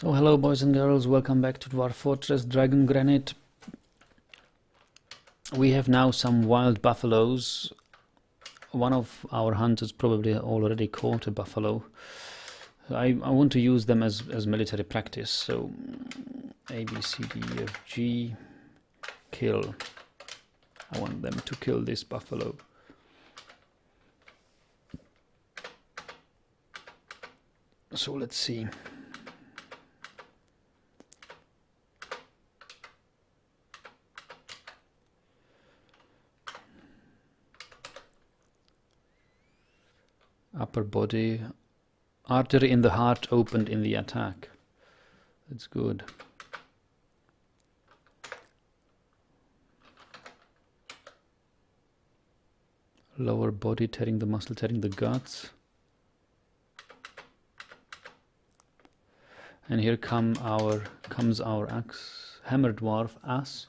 So hello boys and girls, welcome back to Dwarf Fortress Dragongranite. We have now some wild buffaloes. One of our hunters probably already caught a buffalo. I want to use them as military practice, so A, B, C, D, E, F, G, kill. I want them to kill this buffalo. So let's see. Upper body, artery in the heart opened in the attack. That's good. Lower body, tearing the muscle, tearing the guts. And here comes our axe, hammer dwarf ass.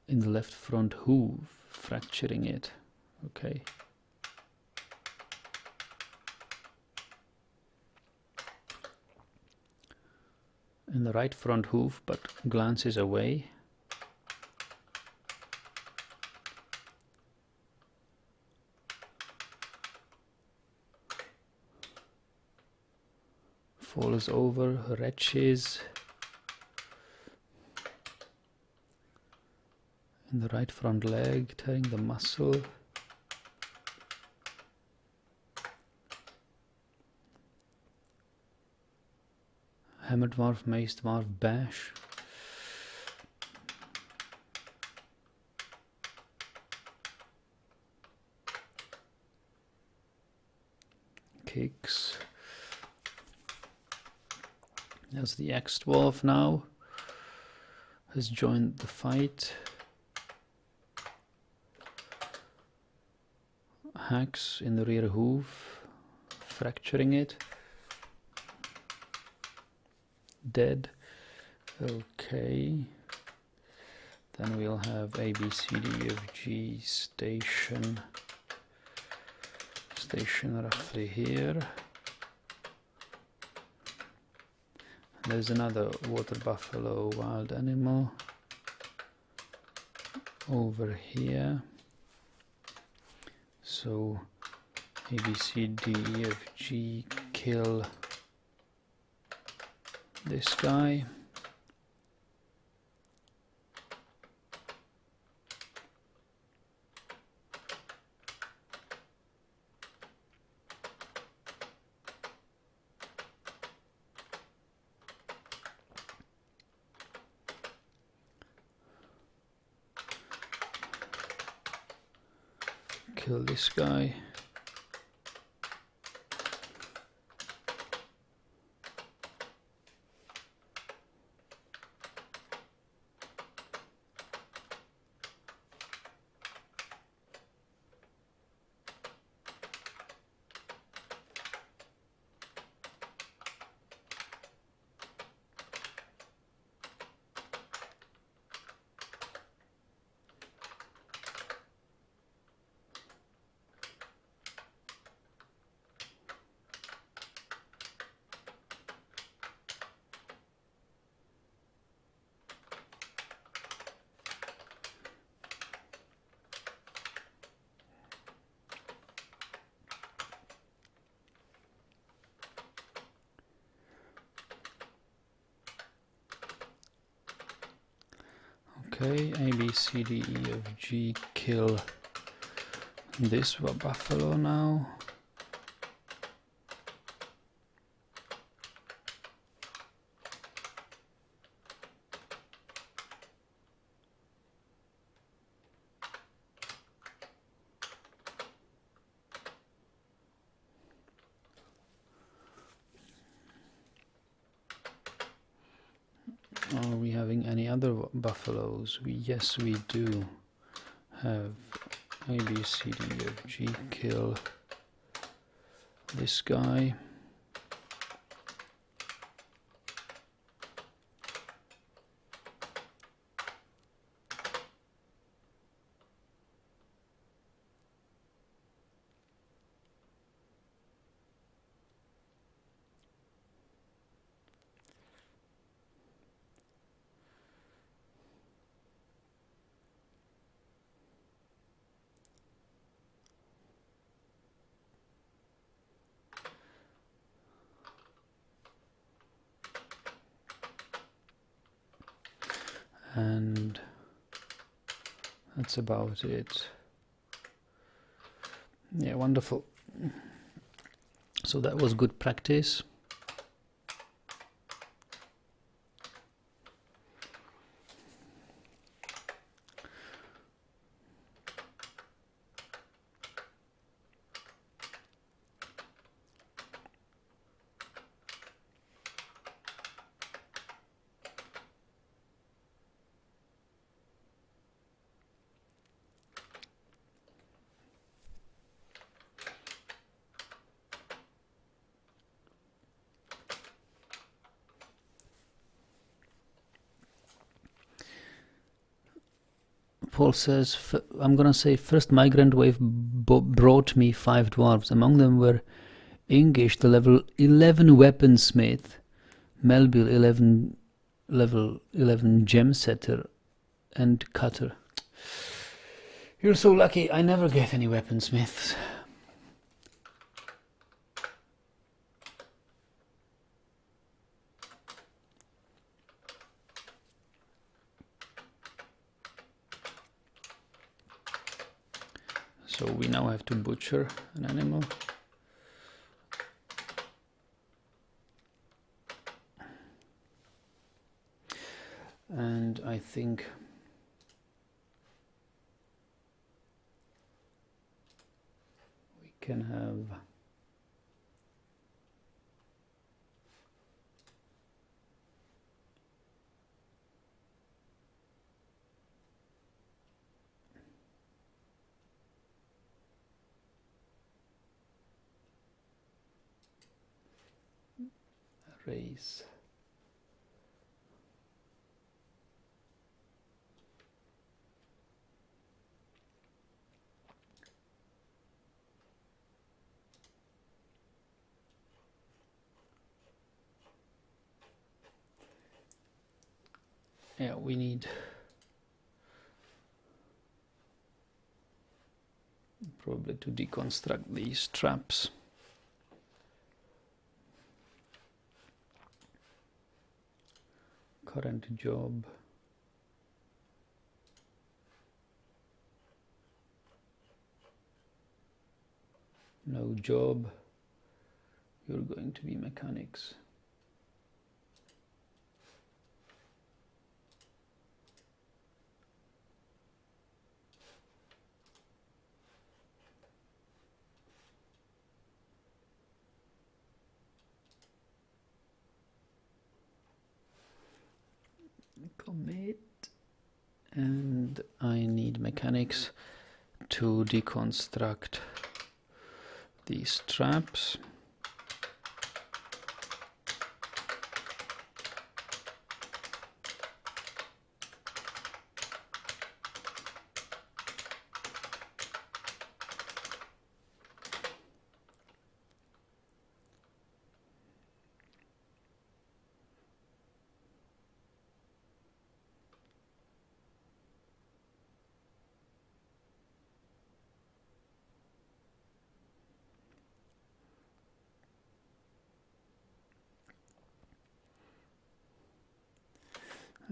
In the left front hoof, fracturing it. Okay. In the right front hoof, but glances away. Falls over, retches. In the right front leg, tearing the muscle. Hammer dwarf, mace dwarf, bash. Kicks. There's the axe dwarf now. Has joined the fight. Hacks in the rear hoof, fracturing it. Dead. Okay. Then we'll have A, B, C, D, F, G, station. Station roughly here. There's another water buffalo, wild animal. Over here. So A, B, C, D, E, F, G, kill this guy. Kill this guy. Okay, A, B, C, D, E, F, G, kill this buffalo now. Are we having any other buffaloes? Yes, we do have A, B, C, D, E, F, G, kill this guy. and that's about it. Yeah, wonderful. So that was good practice. Paul says, I'm gonna say, first migrant wave brought me 5 dwarves. Among them were Ingish, the level 11 weaponsmith, Melville, level 11 gem setter, and cutter. You're so lucky. I never get any weaponsmiths. So we now have to butcher an animal. And I think we can have a race. Yeah, we need probably to deconstruct these traps. Current job. No job. You're going to be mechanics. Commit, and I need mechanics to deconstruct these traps.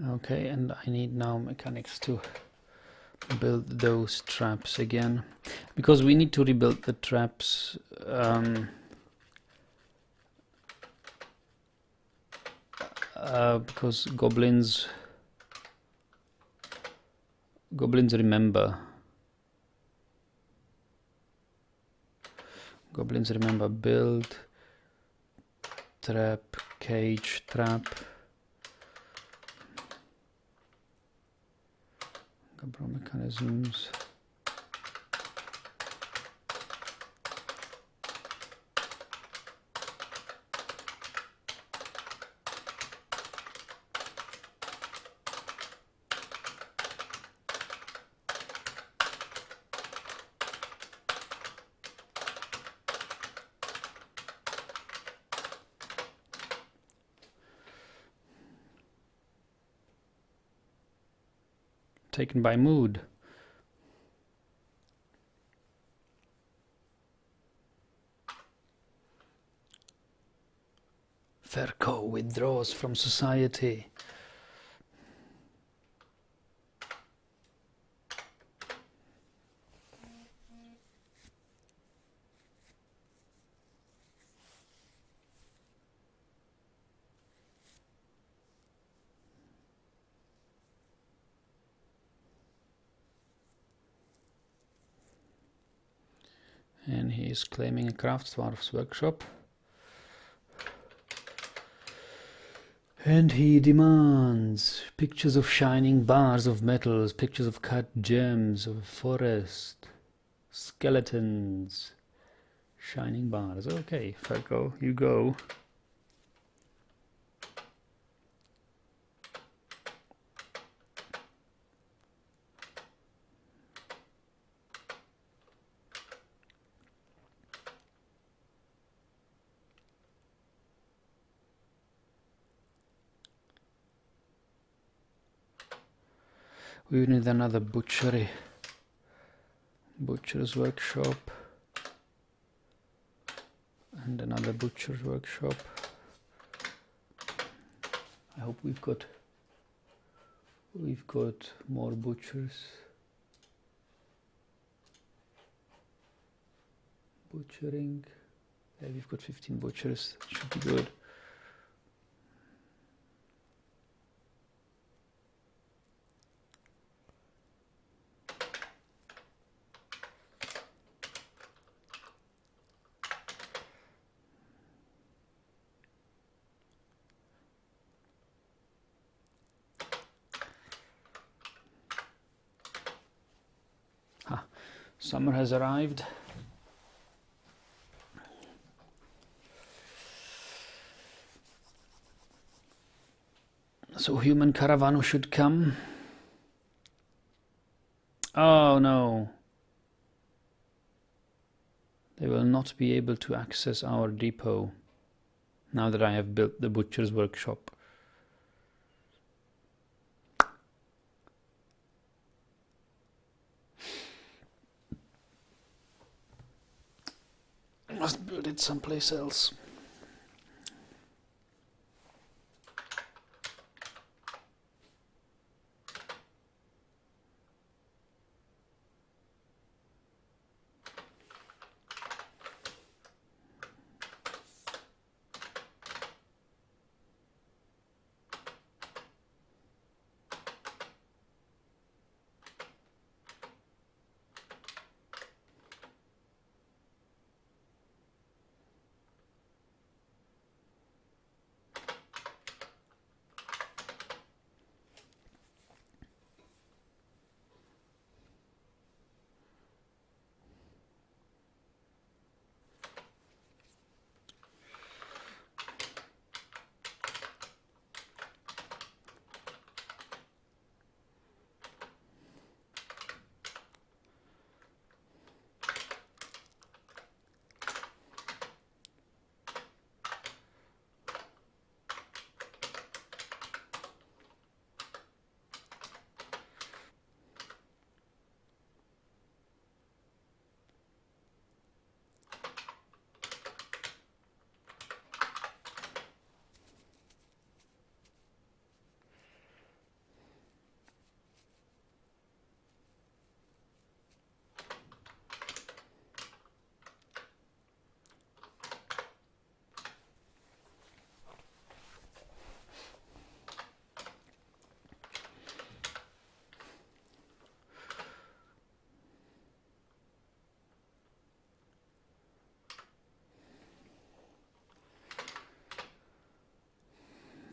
Okay, and I need now mechanics to build those traps again, because we need to rebuild the traps because goblins remember. Goblins remember build, trap, cage, trap. Control mechanisms. Taken by mood. Ferko withdraws from society. And he is claiming a craftsdwarf's workshop. And he demands pictures of shining bars of metals, pictures of cut gems, of a forest, skeletons, shining bars. Okay, Falco, you go. We need another butcher's workshop, and another butcher's workshop. I hope we've got more butchers. Butchering. Yeah, we've got 15 butchers. That should be good. Summer has arrived. So human caravan should come. Oh no. They will not be able to access our depot now that I have built the butcher's workshop. Must build it someplace else.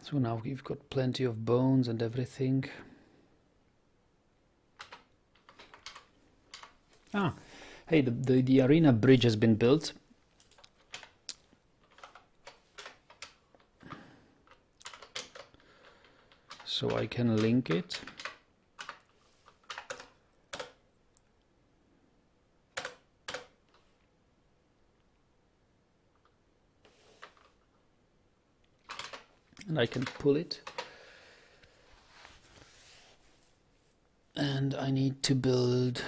So now we've got plenty of bones and everything. Ah, hey, the arena bridge has been built. So I can link it. And I can pull it. And I need to build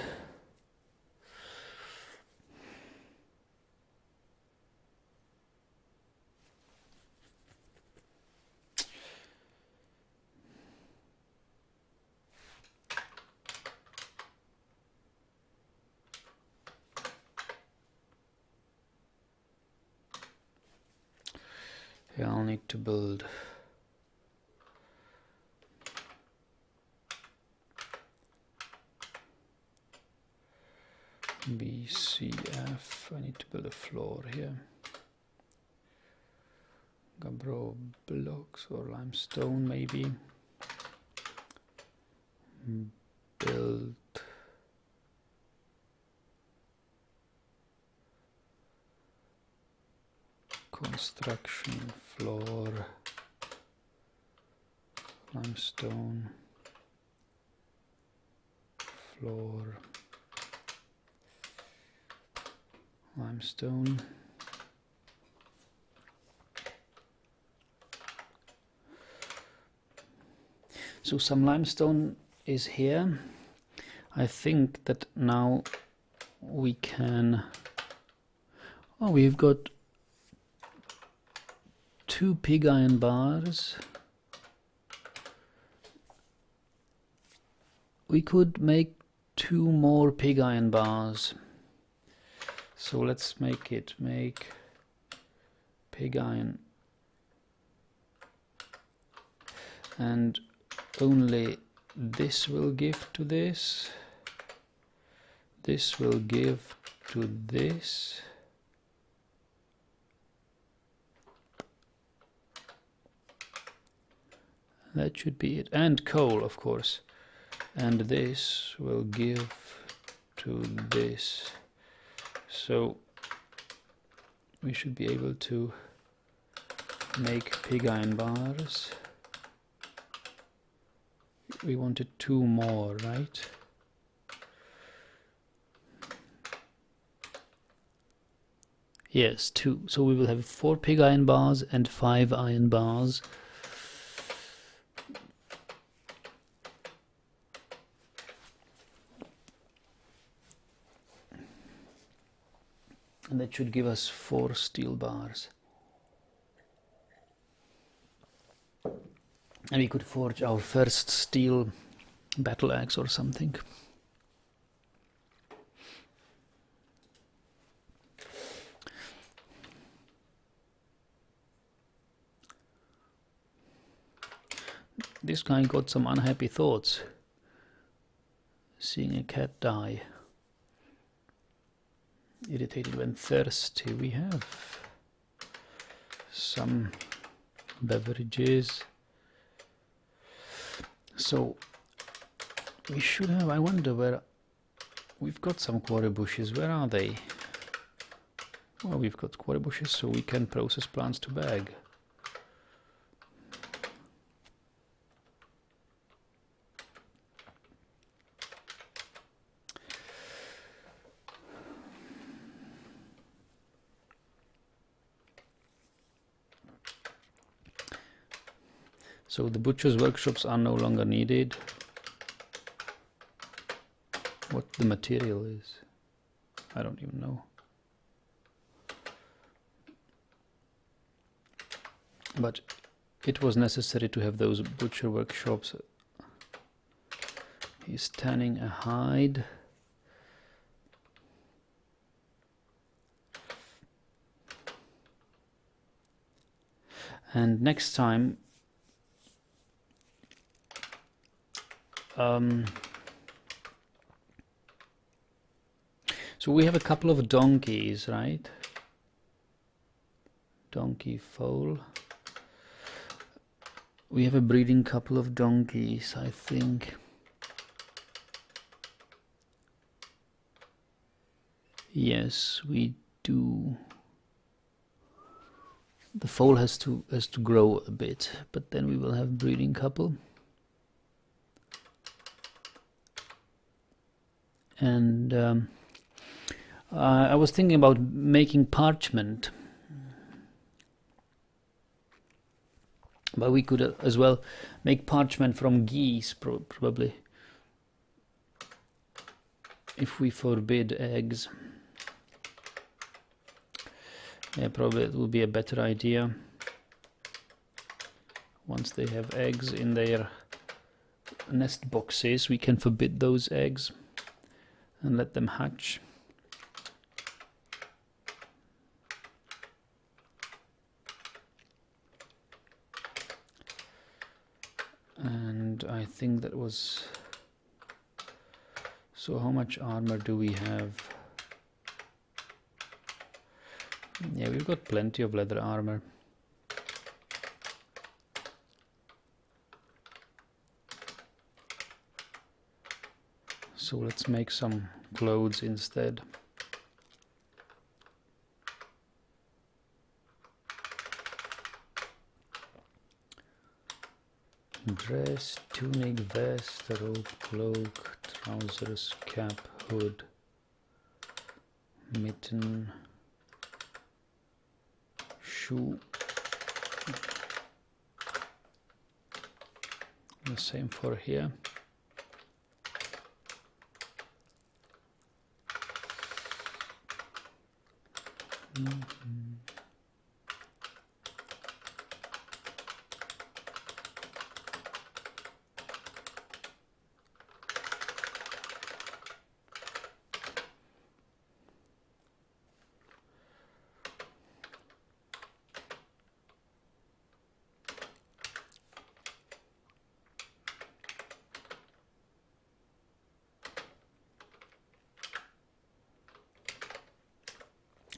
yeah, I'll need to build beast. BCF. I need to build a floor here. Gabbro blocks or limestone maybe. Build construction floor, limestone floor, limestone. So some limestone is here. I think that now we can, oh, we've got 2 pig iron bars. We could make 2 more pig iron bars. So let's make pig iron. And only this will give to this. This will give to this. That should be it. And coal, of course. And this will give to this. So we should be able to make pig iron bars. We wanted 2 more, right? Yes, 2. So we will have 4 pig iron bars and 5 iron bars. And that should give us 4 steel bars. And we could forge our first steel battle axe or something. This guy got some unhappy thoughts. Seeing a cat die. Irritated when thirsty. We have some beverages. So we should have, I wonder where, we've got some quarry bushes. Where are they? Well, we've got quarry bushes, so we can process plants to bag. So the butcher's workshops are no longer needed. What the material is, I don't even know. But it was necessary to have those butcher workshops. He's tanning a hide. And next time so we have a couple of donkeys, right? Donkey foal. We have a breeding couple of donkeys, I think. Yes, we do. The foal has to grow a bit, but then we will have breeding couple. And I was thinking about making parchment, but we could as well make parchment from geese, probably, if we forbid eggs. Yeah, probably it will be a better idea. Once they have eggs in their nest boxes, we can forbid those eggs and let them hatch. And I think that was... So how much armor do we have? Yeah, we've got plenty of leather armor. So let's make some clothes instead. Dress, tunic, vest, robe, cloak, trousers, cap, hood, mitten, shoe. The same for here.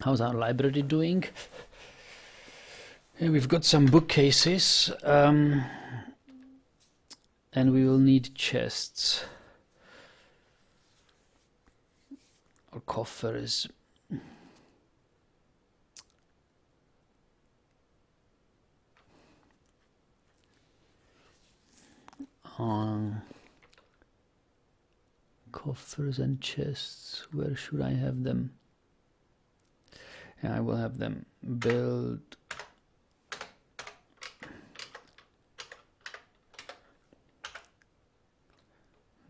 How's our library doing? Yeah, we've got some bookcases, and we will need chests or coffers. Coffers and chests, where should I have them? Yeah, I will have them build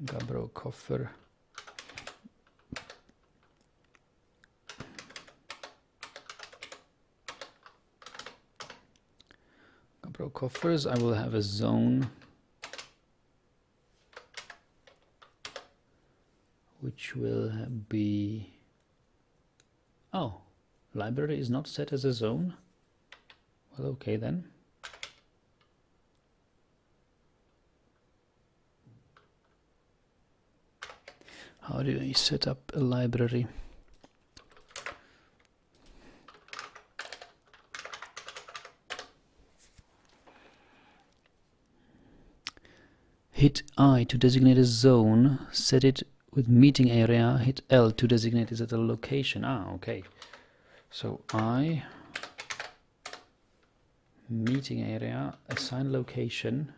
Gabbro coffer. Gabbro coffers. I will have a zone which will be, oh, library is not set as a zone. Well, okay then. How do I set up a library? Hit I to designate a zone, set it with meeting area, hit L to designate it as a location. Ah, okay. So I, meeting area, assign location.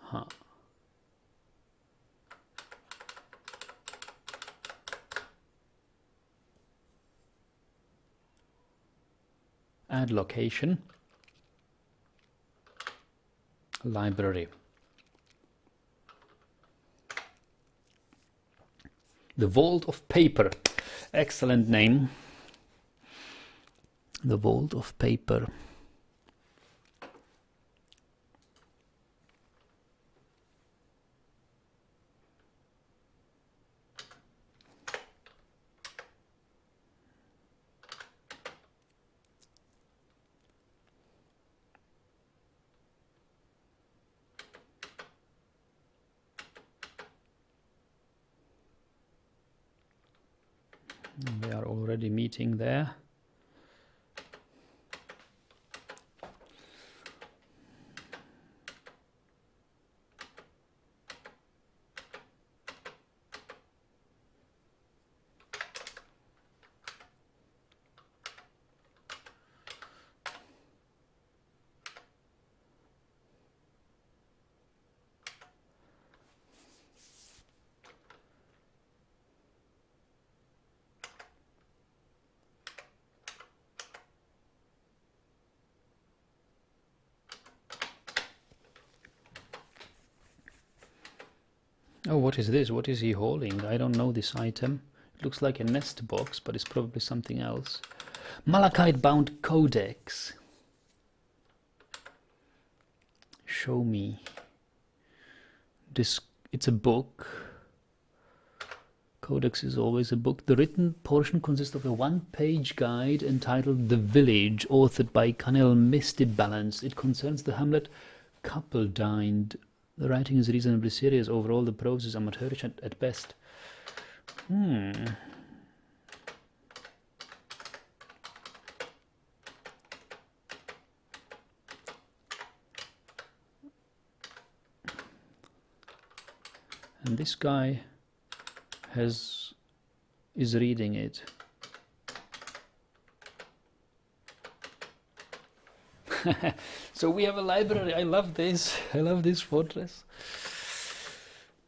Huh. Add location. Library. The Vault of Paper. Excellent name. The Vault of Paper. We are already meeting there. Oh, what is this? What is he hauling? I don't know this item. It looks like a nest box, but it's probably something else. Malachite bound codex. Show me. This, it's a book. Codex is always a book. The written portion consists of a one-page guide entitled The Village, authored by Canel Mistybalance. It concerns the hamlet Coupledine. The writing is reasonably serious. Overall, the prose is amateurish at best. And this guy is reading it. So we have a library. I love this. I love this fortress.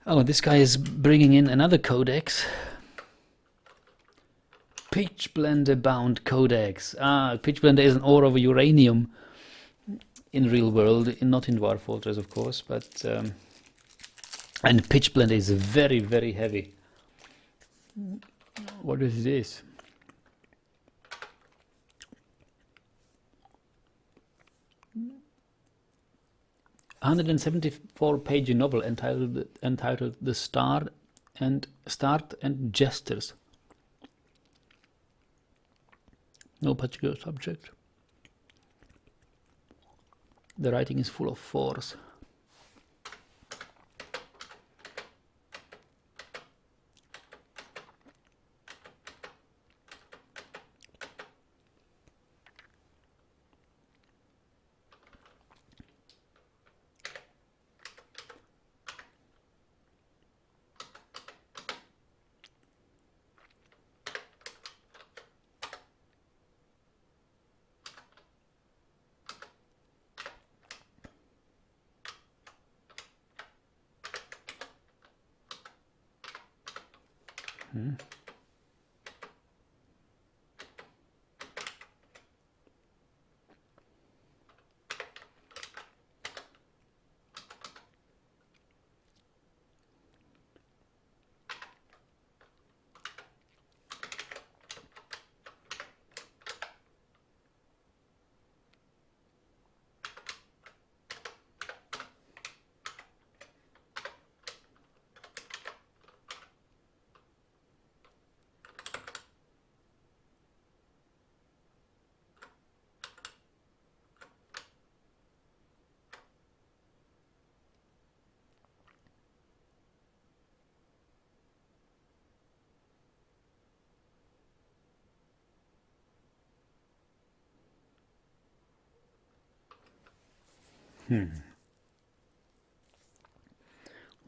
Oh, this guy is bringing in another codex. Pitch blender bound codex. Pitch blender is an ore of uranium in real world, not in Dwarf Fortress, of course, but and pitch blender is very, very heavy. What is this? A 174-page novel entitled The Start and Gestures. No particular subject. The writing is full of force.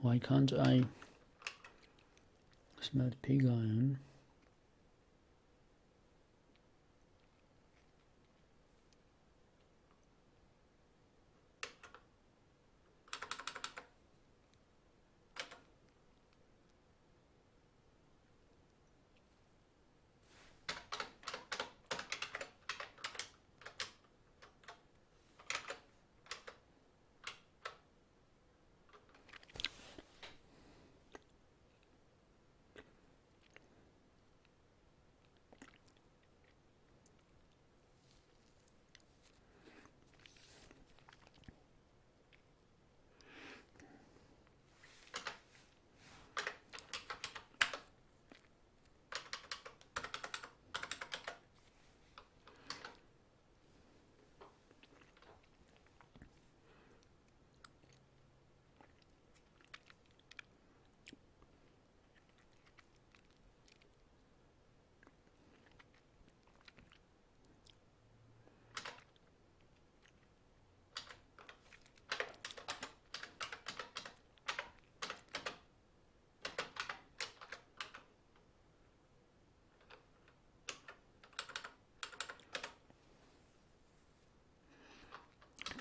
Why can't I smelt pig iron?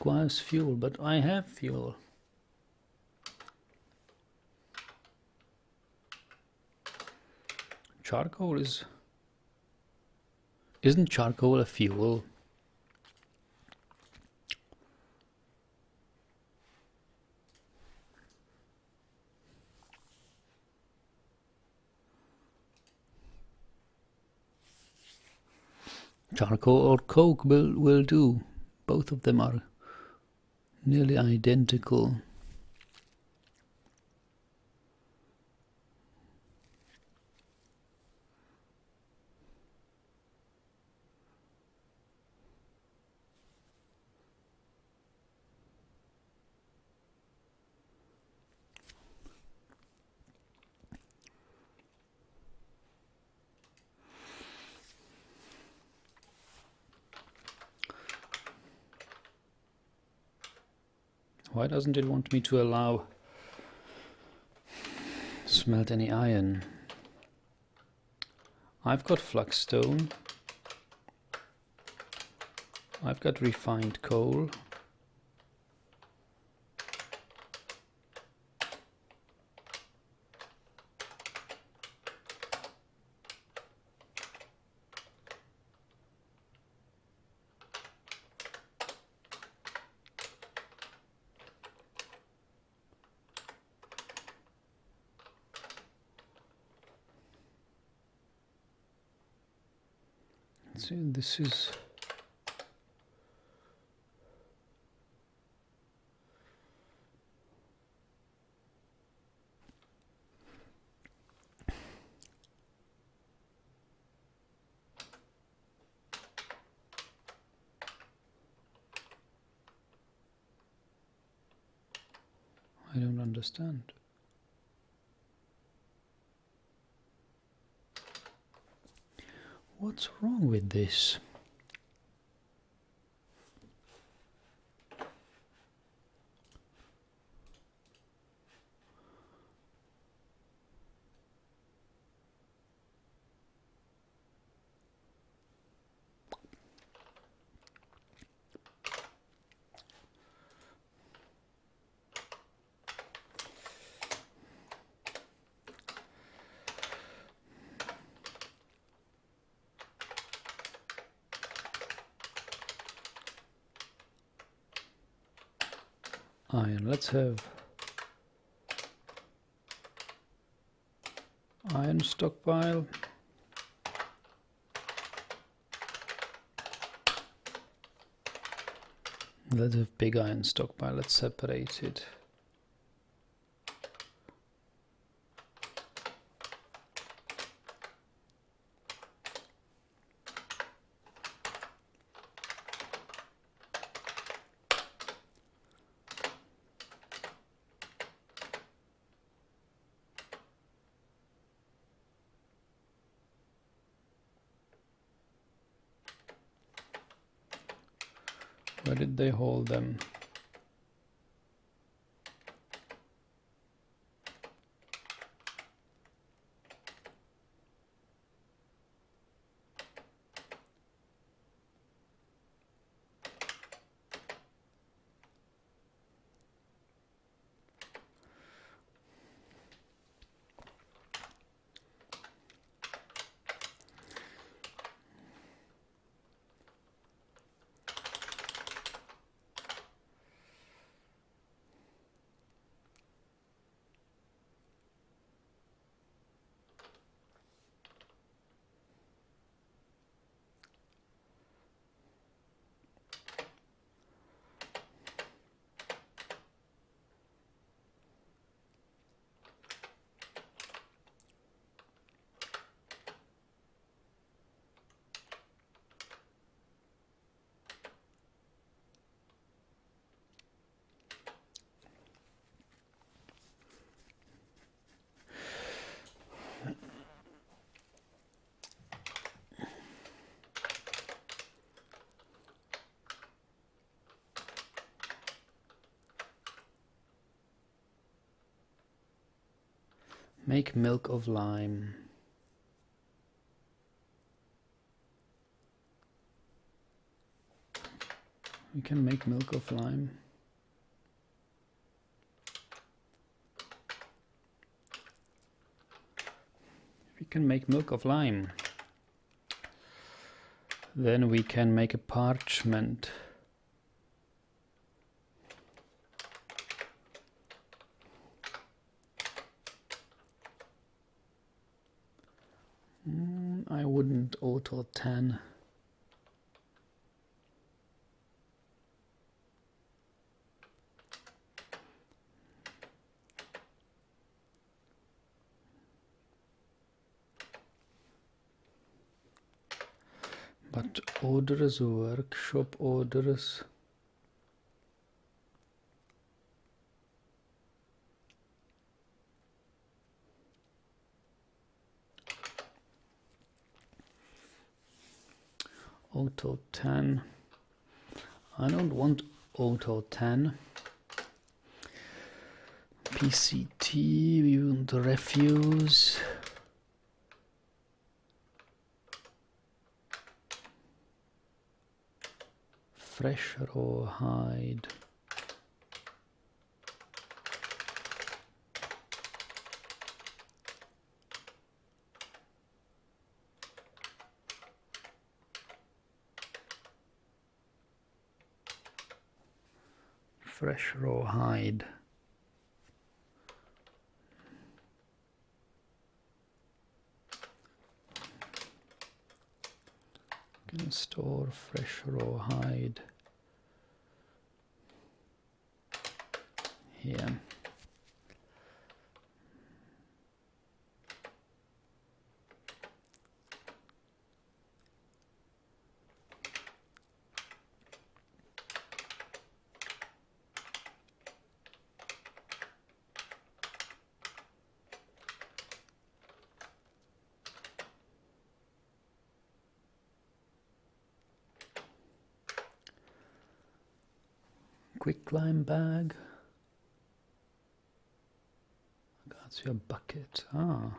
Requires fuel, but I have fuel. Charcoal isn't charcoal a fuel? Charcoal or coke will do. Both of them are nearly identical. Why doesn't it want me to allow smelt any iron? I've got flagstone. I've got refined coal. See, this is I don't understand. What's wrong with this? Iron, let's have iron stockpile. Let's have big iron stockpile, let's separate it. Where did they hold them? Make milk of lime. We can make milk of lime. We can make milk of lime. Then we can make a parchment. I wouldn't auto 10. But orders, workshop orders. Auto 10. I don't want auto 10. PCT, we want the refuse. Fresh raw hide. Fresh raw hide. Can store fresh raw hide here. Quick climb bag. That's your bucket. Ah.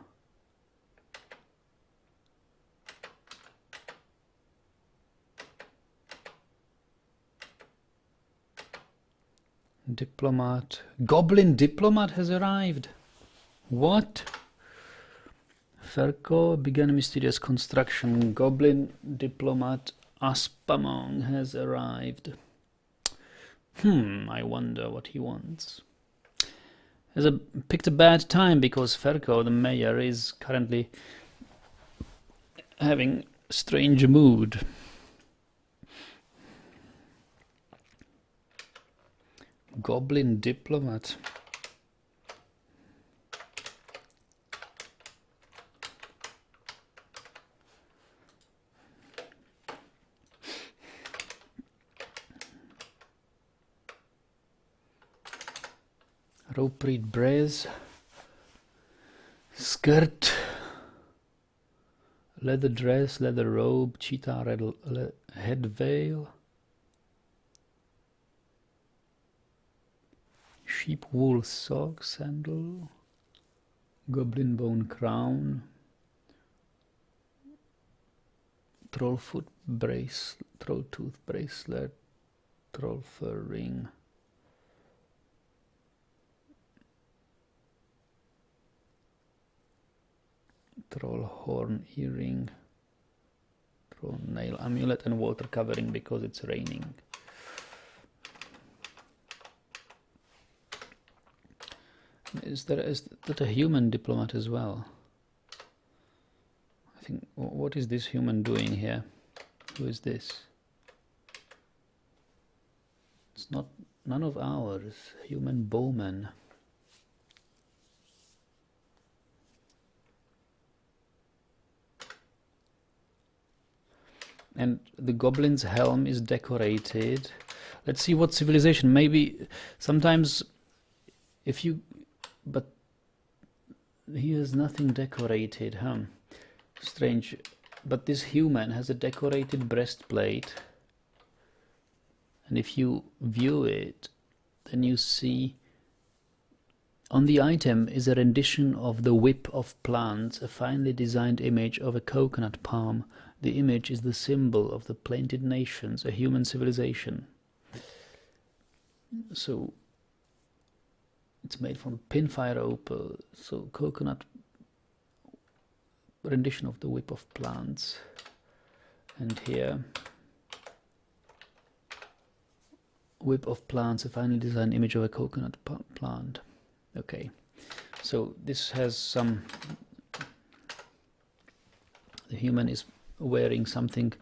Diplomat. Goblin diplomat has arrived. What? Ferko began mysterious construction. Goblin diplomat Aspamong has arrived. I wonder what he wants. Has picked a bad time because Ferko, the mayor, is currently having a strange mood. Goblin diplomat. Rope reed brace, skirt, leather dress, leather robe, cheetah red head veil, sheep wool sock, sandal, goblin bone crown, troll foot brace, troll tooth bracelet, troll fur ring. Troll horn earring, troll nail amulet, and water covering because it's raining. Is that a human diplomat as well? I think. What is this human doing here? Who is this? It's not none of ours. Human bowman. And the goblin's helm is decorated. Let's see what civilization. Maybe sometimes if you... But he has nothing decorated, huh? Strange. But this human has a decorated breastplate. And if you view it, then you see... On the item is a rendition of the whip of plants, a finely designed image of a coconut palm. The image is the symbol of the planted nations, a human civilization. So it's made from pinfire opal, so coconut rendition of the whip of plants. And here, whip of plants, a finely designed image of a coconut plant. Okay, so this has some... The human is wearing something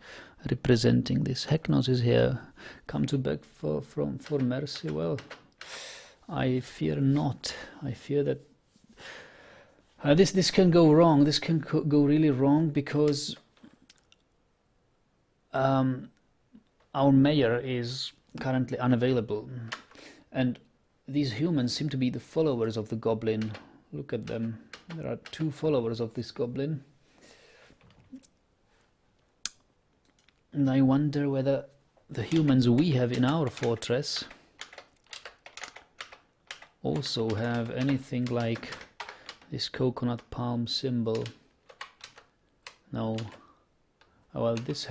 representing this. Hecknos is here. Come to beg for mercy. Well, I fear not. I fear that this can go wrong. This can go really wrong because our mayor is currently unavailable, and these humans seem to be the followers of the goblin. Look at them. There are 2 followers of this goblin. And I wonder whether the humans we have in our fortress also have anything like this coconut palm symbol. No. Oh, well, this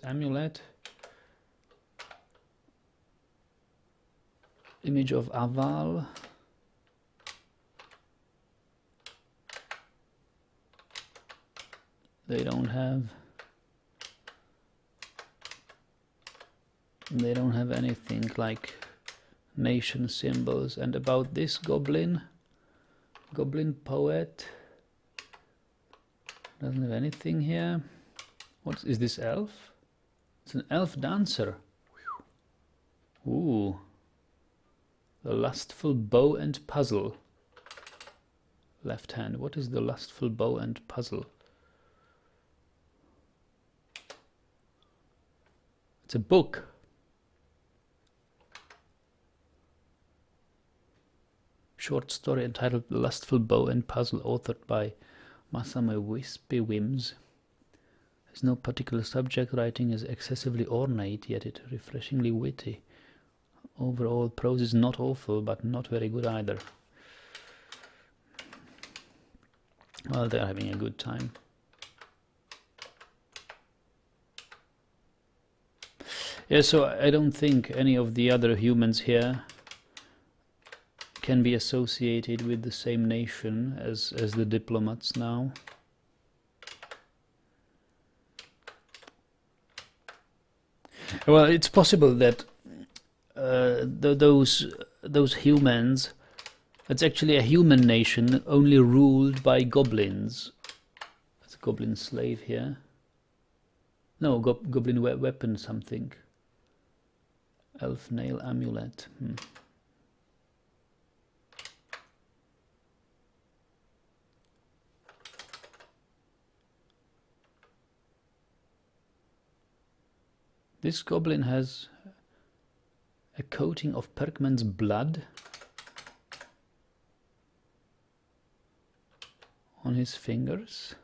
amulet, image of Aval. They don't have anything like nation symbols. And about this goblin poet, doesn't have anything here. What is this elf? It's an elf dancer. Ooh. The lustful bow and puzzle. Left hand. What is the lustful bow and puzzle? It's a book. Short story entitled The Lustful Bow and Puzzle, authored by Masame Wispy Wims. There's no particular subject. Writing is excessively ornate, yet it refreshingly witty. Overall, prose is not awful, but not very good either. Well, they're having a good time. Yeah, so I don't think any of the other humans here can be associated with the same nation as the diplomats now. Well, it's possible that those humans, it's actually a human nation only ruled by goblins. There's a goblin slave here. No, goblin weapon something. Elf nail amulet. This goblin has a coating of Perkman's blood on his fingers.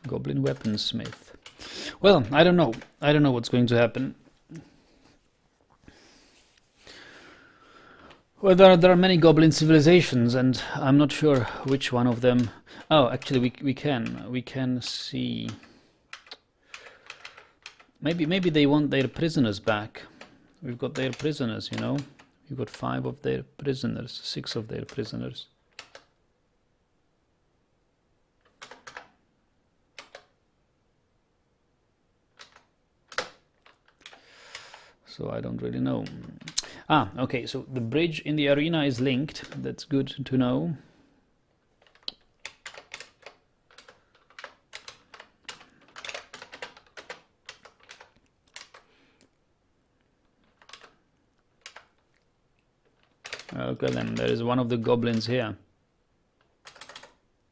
Goblin weaponsmith. Well, I don't know. I don't know what's going to happen. Well, there are many goblin civilizations, and I'm not sure which one of them. Oh, actually, we can see. Maybe they want their prisoners back. We've got their prisoners, you know. We've got 5 of their prisoners, 6 of their prisoners. So I don't really know. Ah, okay, so the bridge in the arena is linked. That's good to know. Look at them. There is one of the goblins here.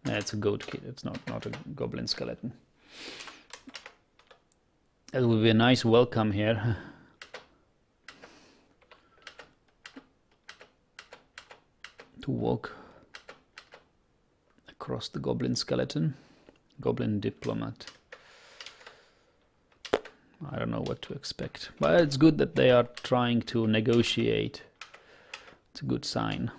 Yeah, it's a goat kid. It's not a goblin skeleton. That would be a nice welcome here. To walk across the goblin skeleton. Goblin diplomat. I don't know what to expect. But it's good that they are trying to negotiate. It's a good sign.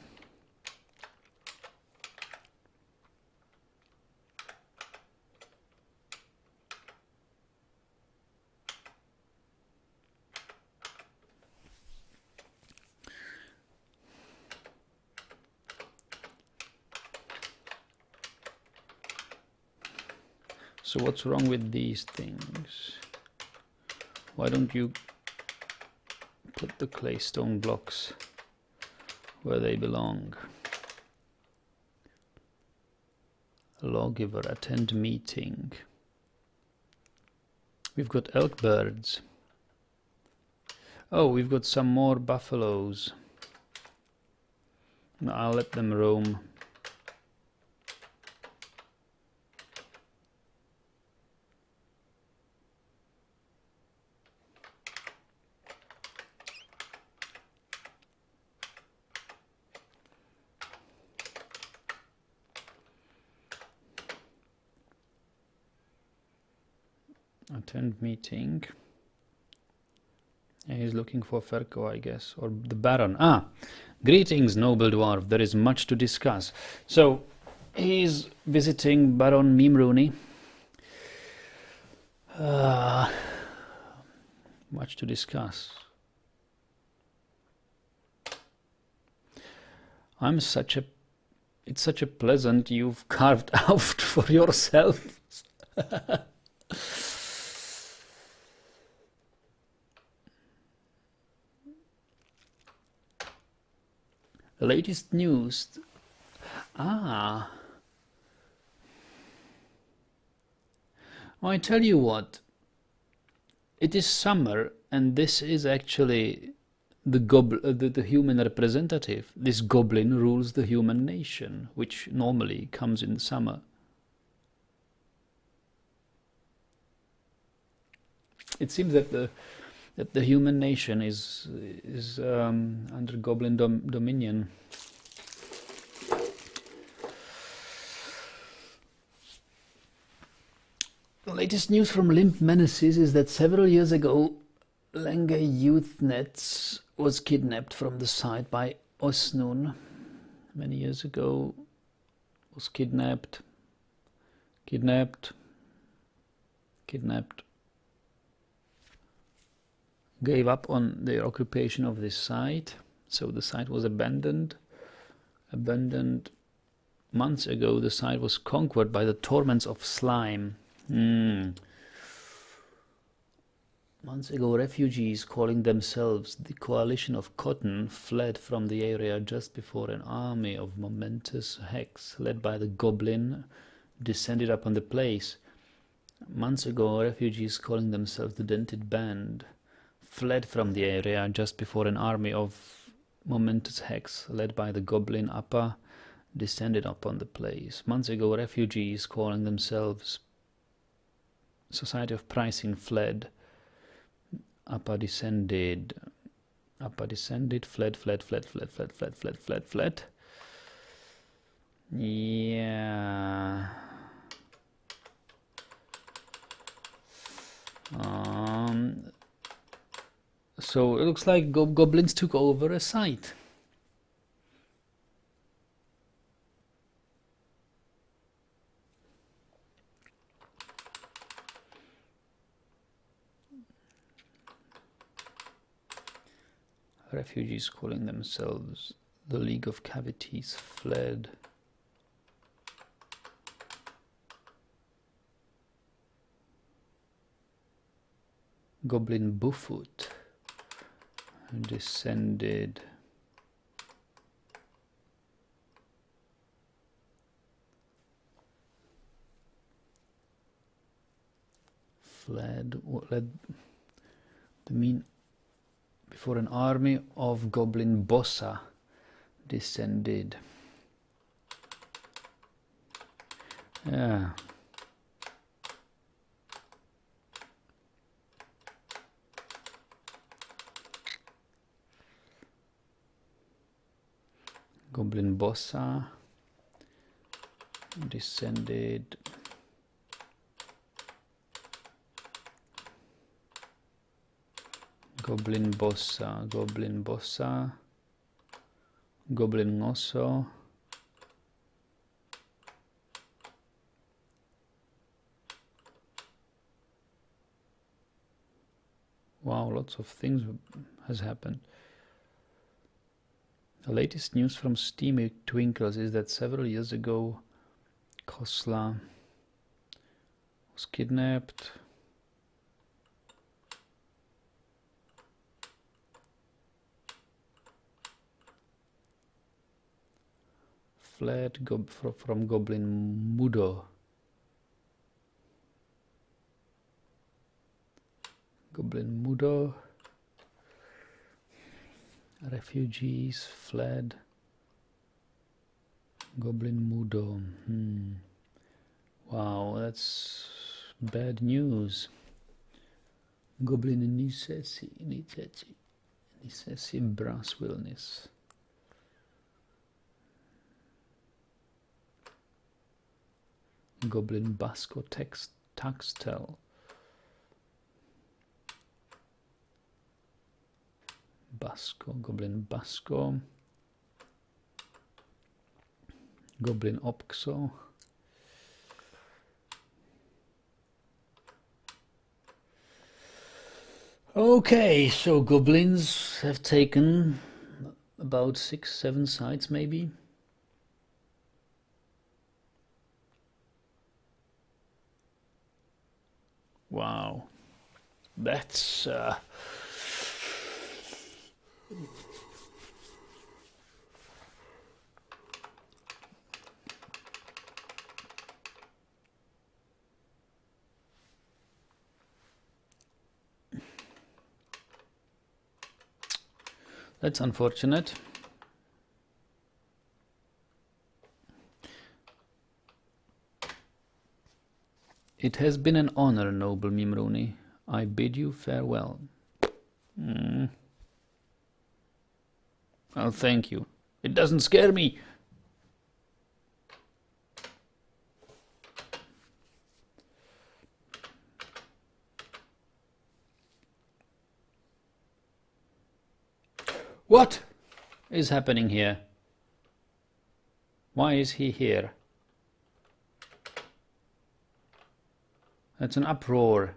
So what's wrong with these things? Why don't you put the clay stone blocks where they belong? Lawgiver, attend meeting. We've got elk birds. Oh, we've got some more buffaloes. I'll let them roam. Attend meeting. And he's looking for Ferko, I guess, or the Baron. Ah, greetings, noble dwarf. There is much to discuss. So he's visiting Baron Mimruni. Much to discuss. It's such a pleasant you've carved out for yourself. The latest news. Ah. I tell you what. It is summer, and this is actually the human representative. This goblin rules the human nation, which normally comes in summer. It seems that the human nation is under goblin dominion. The latest news from Limp Menaces is that several years ago, Lenge Youthnet was kidnapped from the site by Osnun. Many years ago, was kidnapped, gave up on their occupation of this site, so the site was abandoned. Months ago, the site was conquered by the torments of slime. Months ago, refugees calling themselves the Coalition of Cotton fled from the area just before an army of momentous hacks led by the Goblin descended upon the place. Months ago, refugees calling themselves the Dented Band fled from the area just before an army of momentous hacks led by the Goblin Appa descended upon the place. Months ago, refugees calling themselves Society of Pricing fled. Appa descended, fled. Yeah. So it looks like goblins took over a site. Refugees calling themselves the League of Cavities fled. Goblin Bufoot descended. Fled. What led the mean? Before an army of Goblin Bossa descended. Yeah. Goblin Bossa descended. Goblin Bossa, Goblin Osso. Wow, lots of things has happened. The latest news from Steamy Twinkles is that several years ago, Kosla was kidnapped. Fled from Goblin Mudo. Goblin Mudo. Refugees fled. Goblin Mudo. Wow, that's bad news. Goblin Nisesi Brass Wilderness. Goblin Basco Taxtel. Basco, Goblin Basco, Goblin Opxo. Okay, so goblins have taken about 6-7 sides maybe. Wow, that's that's unfortunate. It has been an honor, noble Mimruni. I bid you farewell. Oh, thank you. It doesn't scare me. What is happening here? Why is he here? That's an uproar.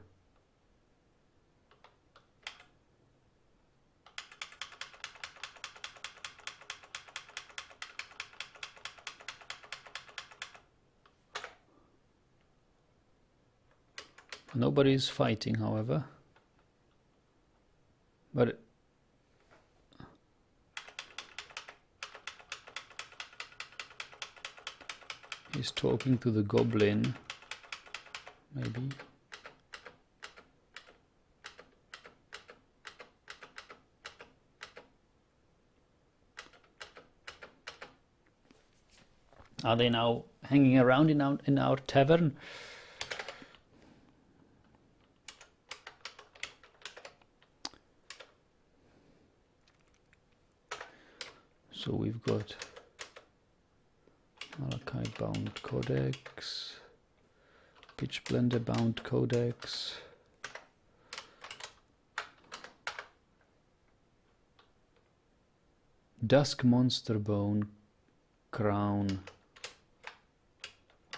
Nobody's fighting, however. But he's talking to the goblin, maybe. Are they now hanging around in our tavern? So we've got Malachite bound codex, Pitch Blender bound codex, Dusk Monster Bone crown.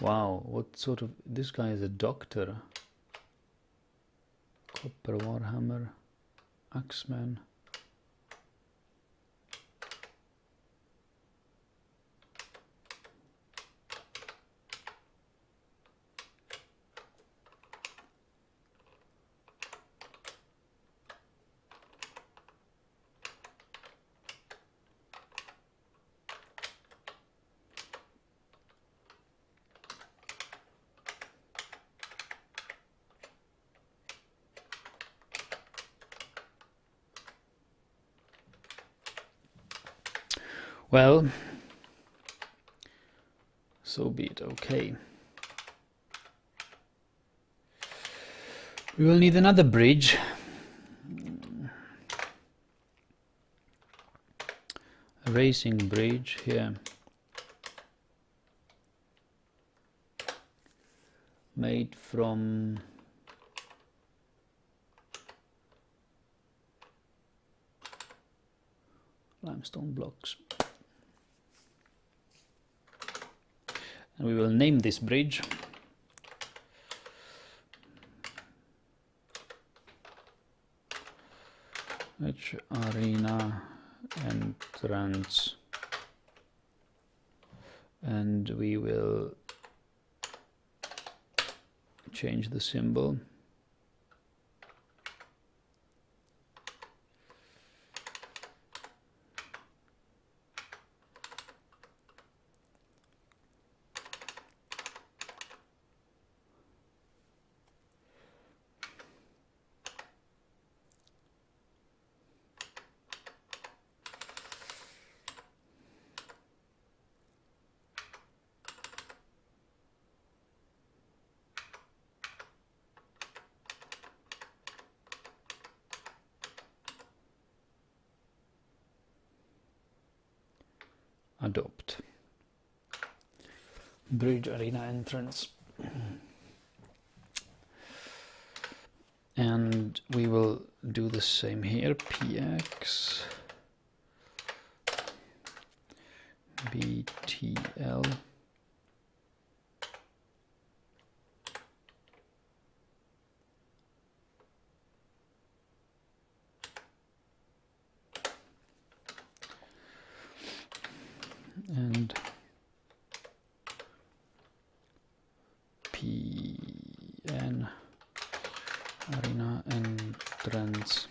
Wow, what sort of... this guy is a doctor. Copper Warhammer, Axeman. Well, so be it. Okay. We will need another bridge. A racing bridge here. Made from limestone blocks. And we will name this bridge Arena Entrance, and we will change the symbol. Adopt. Bridge Arena Entrance. And we will do the same here. Px btl and pn arena entrance.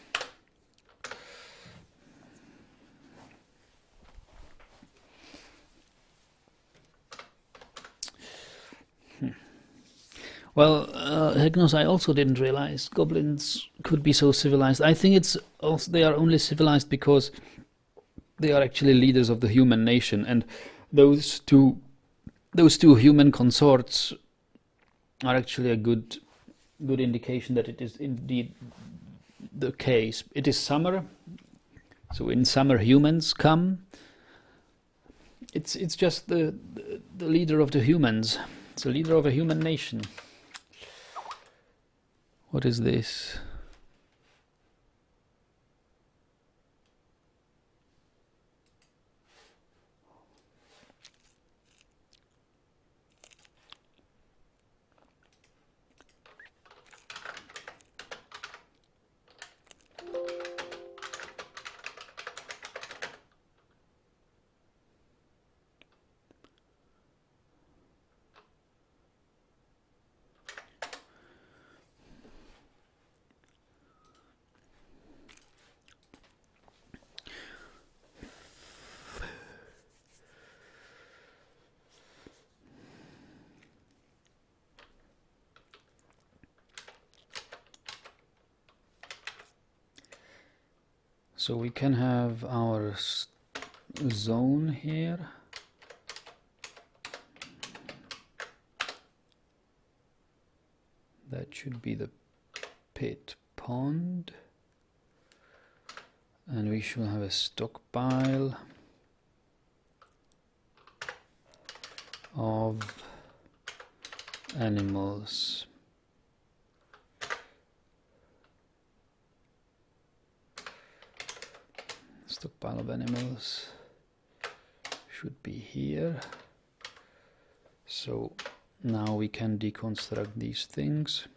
Well, Hegnos, I also didn't realize goblins could be so civilized. I think it's also they are only civilized because they are actually leaders of the human nation, and those two human consorts are actually a good indication that it is indeed the case. It is summer, so in summer humans come. It's just the leader of the humans. It's the leader of a human nation. What is this? So we can have our zone here. That should be the pit pond. And we should have a stockpile of animals. Stockpile of animals should be here. So now we can deconstruct these things.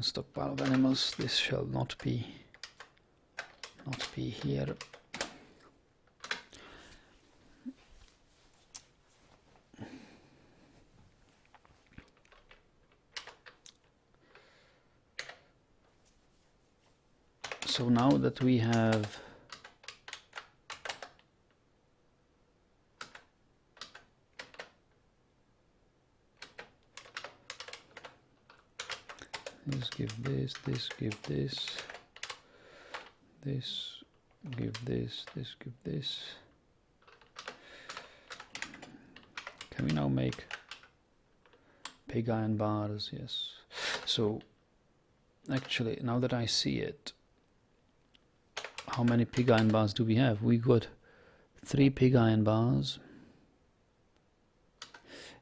Stockpile of animals. This shall not be here. So now that we have this, give this, this, give this, this, give this, this, give this. Can we now make pig iron bars? Yes. So actually, now that I see it, how many pig iron bars do we have? We got 3 pig iron bars.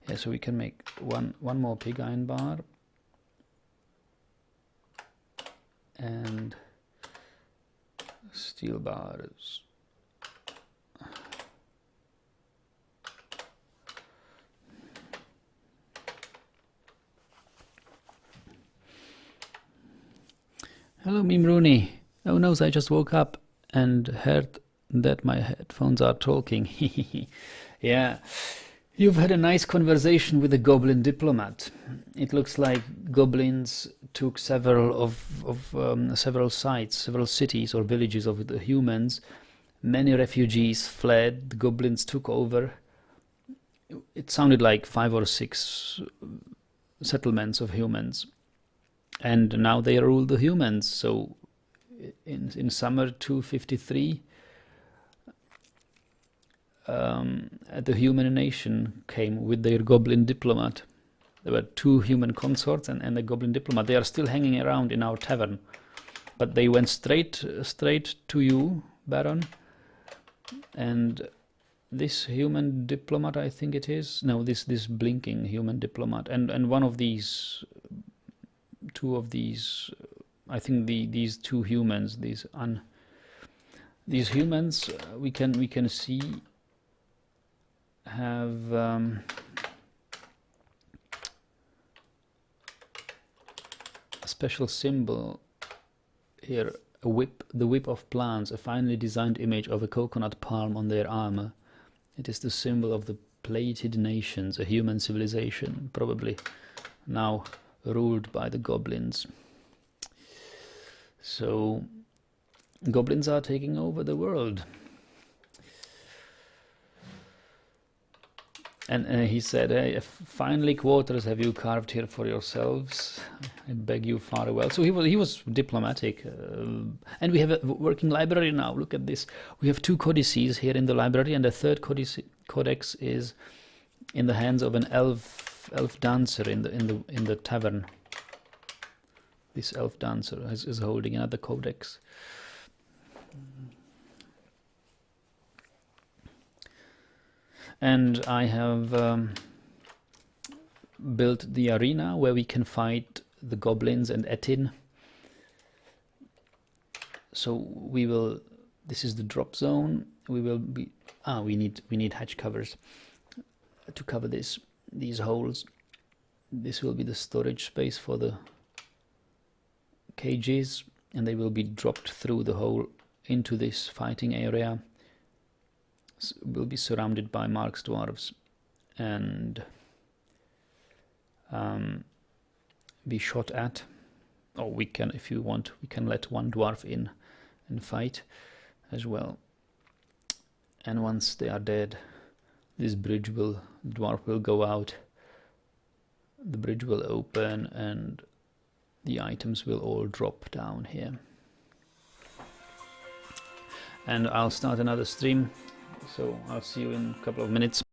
Yeah, so we can make one more pig iron bar. And steel bars. Hello, Mimruni. Oh no, I just woke up and heard that my headphones are talking. Yeah. You've had a nice conversation with a goblin diplomat. It looks like goblins took several sites, several cities or villages of the humans. Many refugees fled. The goblins took over. It sounded like 5 or 6 settlements of humans, and now they rule the humans. So, in summer 253. the human nation came with their goblin diplomat. There were 2 human consorts and a goblin diplomat. They are still hanging around in our tavern, but they went straight to you, Baron. And this human diplomat, I think it is, no, this blinking human diplomat, and one of these, 2 of these, I think these 2 humans, these humans, we can see have a special symbol here, a whip, the whip of plants, a finely designed image of a coconut palm on their armor. It is the symbol of the plated nations, a human civilization, probably now ruled by the goblins. So goblins are taking over the world. And he said, hey, finely quarters have you carved here for yourselves. I beg you farewell. So he was diplomatic. And we have a working library now. Look at this. We have 2 codices here in the library, and the 3rd codex is in the hands of an elf dancer in the tavern. This elf dancer is holding another codex. And I have built the arena where we can fight the goblins and Etin. So we will, this is the drop zone. We will be, we need hatch covers to cover these holes. This will be the storage space for the cages, and they will be dropped through the hole into this fighting area. Will be surrounded by Mark's dwarves and be shot at. Or we can, if you want, we can let 1 dwarf in and fight as well. And once they are dead, this dwarf will go out, the bridge will open, and the items will all drop down here. And I'll start another stream. So I'll see you in a couple of minutes.